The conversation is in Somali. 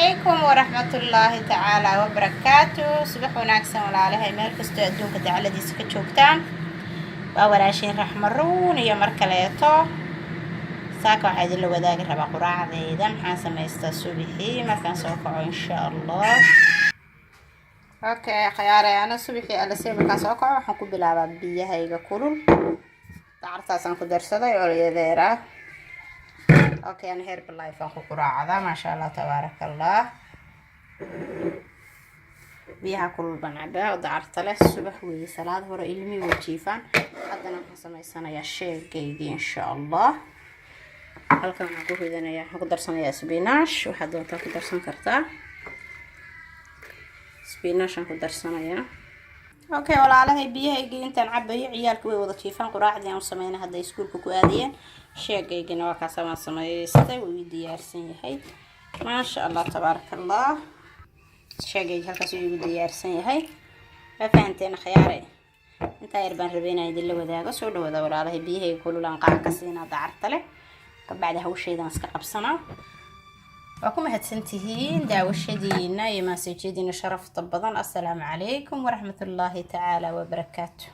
عليكم ورحمة الله تعالى وبركاته. صباح وناكسن ولا عليها ميل كستو أدونك تعالى دي سكة شوكتان وأولاشين راح مرون يا مركليتو ساكو حاجة اللي وداق ربا قراع ذي محاسة ما يستسوبيحي ما كان سوكو إن شاء الله. أوكي خياري أنا صبيحي ألا سيبا كان سوكو وحنكو بلعبا بيها هيغا كولول تعرفتا سانكو درسدا يولي ذيرا. اوكي انا هير بالله فانكو قراعدا ما شاء الله تبارك الله بيها كل بنعبا ودعرت له الصبح وي صلاه هور علمي وجيفان حدنا سميسانيا شيغيغي ان شاء الله. halkan waxaan ku ridanayaa waxaan ku darsanayaa spinach waxa doontaa ku darsan kartaa spinach aan ku darsanayaa. اوكي walaalahay biyahayga intaan cabayo ciyaalku way wada jiifaan quraacdii aan sameeyay hadda iskuulka ku aadiyeen sheegaygana waa ka sameystay way diyaarsan yahay ma sha Allah tabarakallah. sheegayga halkaas uu diyaarsan yahay ma fahanteen khiyaare inta yar baan rabeynaa idin la wadaago soo dhawaada walaalahay biyahayga kululaan qaac ka siinaa dacarta leh ka bacda hawsheedan iska qabsanaa. وكم هتسنتهين داوشدينا يا مساجدنا شرفت بدن. السلام عليكم ورحمة الله تعالى وبركاته.